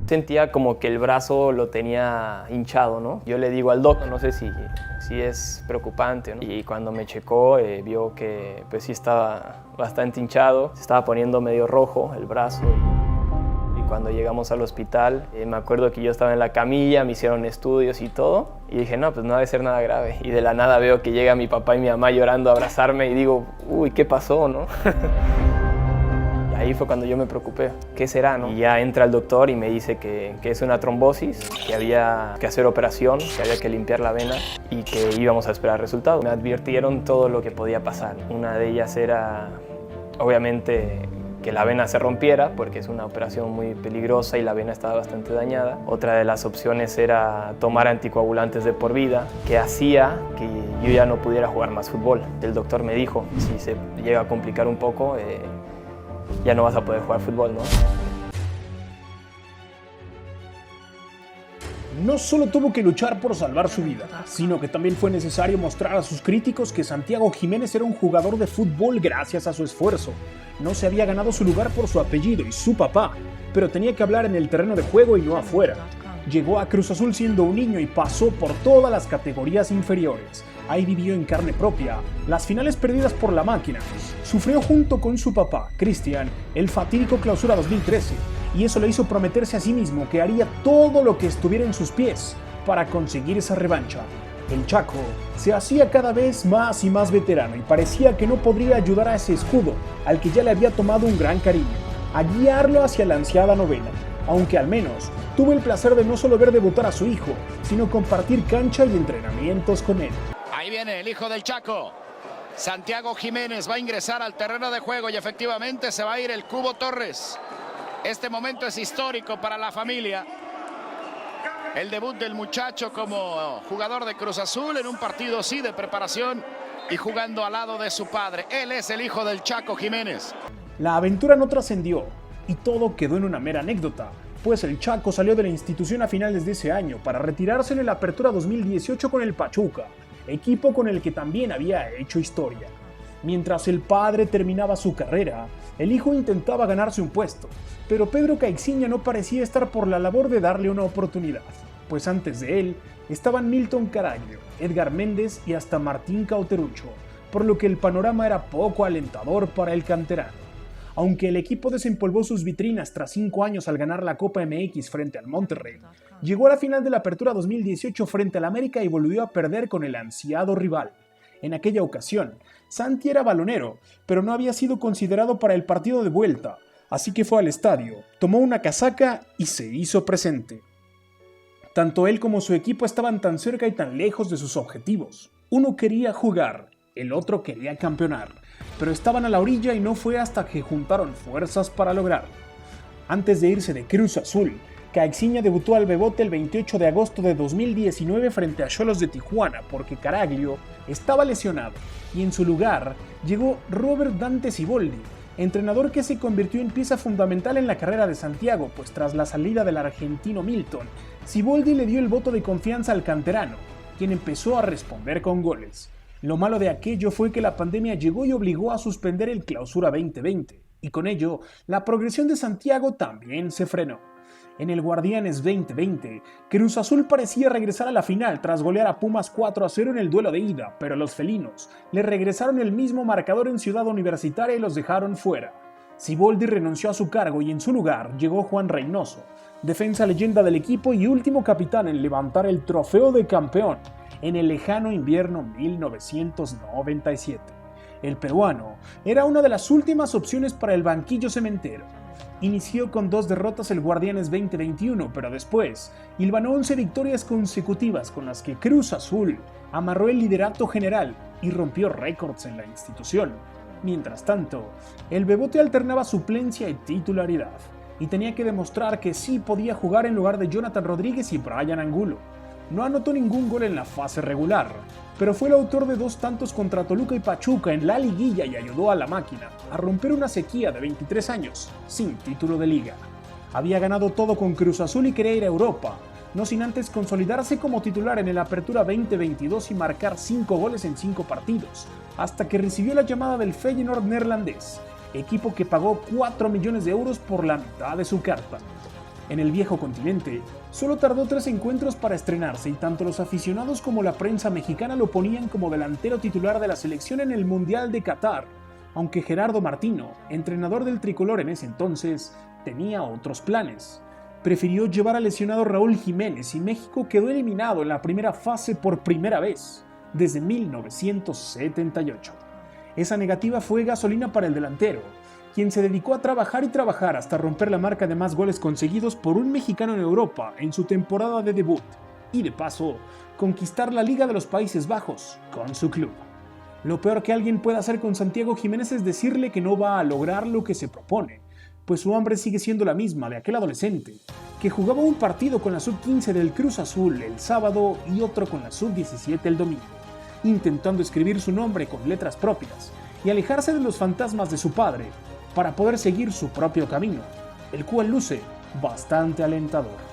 Sentía como que el brazo lo tenía hinchado, ¿no? Yo le digo al doctor, no sé si es preocupante, ¿no? Y cuando me checó, vio que pues sí estaba bastante hinchado, se estaba poniendo medio rojo el brazo. Y cuando llegamos al hospital, me acuerdo que yo estaba en la camilla, me hicieron estudios y todo, y dije, no, pues no debe ser nada grave. Y de la nada veo que llega mi papá y mi mamá llorando a abrazarme y digo, uy, ¿qué pasó, no? Ahí fue cuando yo me preocupé, ¿qué será, no? Y ya entra el doctor y me dice que es una trombosis, que había que hacer operación, que había que limpiar la vena y que íbamos a esperar resultados. Me advirtieron todo lo que podía pasar. Una de ellas era, obviamente, que la vena se rompiera, porque es una operación muy peligrosa y la vena estaba bastante dañada. Otra de las opciones era tomar anticoagulantes de por vida, que hacía que yo ya no pudiera jugar más fútbol. El doctor me dijo, si se llega a complicar un poco, ya no vas a poder jugar fútbol, ¿no? No solo tuvo que luchar por salvar su vida, sino que también fue necesario mostrar a sus críticos que Santiago Jiménez era un jugador de fútbol gracias a su esfuerzo. No se había ganado su lugar por su apellido y su papá, pero tenía que hablar en el terreno de juego y no afuera. Llegó a Cruz Azul siendo un niño y pasó por todas las categorías inferiores. Ahí vivió en carne propia las finales perdidas por la máquina. Sufrió junto con su papá, Cristian, el fatídico Clausura 2013, y eso le hizo prometerse a sí mismo que haría todo lo que estuviera en sus pies para conseguir esa revancha. El Chaco se hacía cada vez más y más veterano y parecía que no podría ayudar a ese escudo, al que ya le había tomado un gran cariño, a guiarlo hacia la ansiada novena, aunque al menos tuvo el placer de no solo ver debutar a su hijo, sino compartir cancha y entrenamientos con él. Ahí viene el hijo del Chaco. Santiago Jiménez va a ingresar al terreno de juego y efectivamente se va a ir el Cubo Torres. Este momento es histórico para la familia. El debut del muchacho como jugador de Cruz Azul en un partido sí de preparación y jugando al lado de su padre. Él es el hijo del Chaco Jiménez. La aventura no trascendió y todo quedó en una mera anécdota, pues el Chaco salió de la institución a finales de ese año para retirarse en el Apertura 2018 con el Pachuca, equipo con el que también había hecho historia. Mientras el padre terminaba su carrera, el hijo intentaba ganarse un puesto, pero Pedro Caixinha no parecía estar por la labor de darle una oportunidad, pues antes de él estaban Milton Caraglio, Edgar Méndez y hasta Martín Cauterucho, por lo que el panorama era poco alentador para el canterano. Aunque el equipo desempolvó sus vitrinas tras 5 años al ganar la Copa MX frente al Monterrey, llegó a la final de la Apertura 2018 frente al América y volvió a perder con el ansiado rival. En aquella ocasión, Santi era balonero, pero no había sido considerado para el partido de vuelta, así que fue al estadio, tomó una casaca y se hizo presente. Tanto él como su equipo estaban tan cerca y tan lejos de sus objetivos. Uno quería jugar, el otro quería campeonar, pero estaban a la orilla y no fue hasta que juntaron fuerzas para lograrlo. Antes de irse de Cruz Azul, Caixinha debutó al Bebote el 28 de agosto de 2019 frente a Xolos de Tijuana porque Caraglio estaba lesionado y en su lugar llegó Robert Dante Siboldi, entrenador que se convirtió en pieza fundamental en la carrera de Santiago, pues tras la salida del argentino Milton, Siboldi le dio el voto de confianza al canterano, quien empezó a responder con goles. Lo malo de aquello fue que la pandemia llegó y obligó a suspender el Clausura 2020, y con ello, la progresión de Santiago también se frenó. En el Guardianes 2020, Cruz Azul parecía regresar a la final tras golear a Pumas 4-0 en el duelo de ida, pero los felinos le regresaron el mismo marcador en Ciudad Universitaria y los dejaron fuera. Siboldi renunció a su cargo y en su lugar llegó Juan Reynoso, defensa leyenda del equipo y último capitán en levantar el trofeo de campeón en el lejano invierno 1997. El peruano era una de las últimas opciones para el banquillo cementero. Inició con 2 derrotas el Guardianes 2021, pero después hilvanó 11 victorias consecutivas con las que Cruz Azul amarró el liderato general y rompió récords en la institución. Mientras tanto, el Bebote alternaba suplencia y titularidad, y tenía que demostrar que sí podía jugar en lugar de Jonathan Rodríguez y Brian Angulo. No anotó ningún gol en la fase regular, pero fue el autor de 2 tantos contra Toluca y Pachuca en la liguilla y ayudó a la máquina a romper una sequía de 23 años, sin título de liga. Había ganado todo con Cruz Azul y quería ir a Europa, no sin antes consolidarse como titular en el Apertura 2022 y marcar 5 goles en 5 partidos, hasta que recibió la llamada del Feyenoord neerlandés, equipo que pagó 4 millones de euros por la mitad de su carta. En el viejo continente, solo tardó 3 encuentros para estrenarse y tanto los aficionados como la prensa mexicana lo ponían como delantero titular de la selección en el Mundial de Qatar, aunque Gerardo Martino, entrenador del tricolor en ese entonces, tenía otros planes. Prefirió llevar al lesionado Raúl Jiménez y México quedó eliminado en la primera fase por primera vez, desde 1978. Esa negativa fue gasolina para el delantero, quien se dedicó a trabajar y trabajar hasta romper la marca de más goles conseguidos por un mexicano en Europa en su temporada de debut, y de paso, conquistar la Liga de los Países Bajos con su club. Lo peor que alguien puede hacer con Santiago Jiménez es decirle que no va a lograr lo que se propone, pues su hambre sigue siendo la misma de aquel adolescente, que jugaba un partido con la sub-15 del Cruz Azul el sábado y otro con la sub-17 el domingo, intentando escribir su nombre con letras propias y alejarse de los fantasmas de su padre, para poder seguir su propio camino, el cual luce bastante alentador.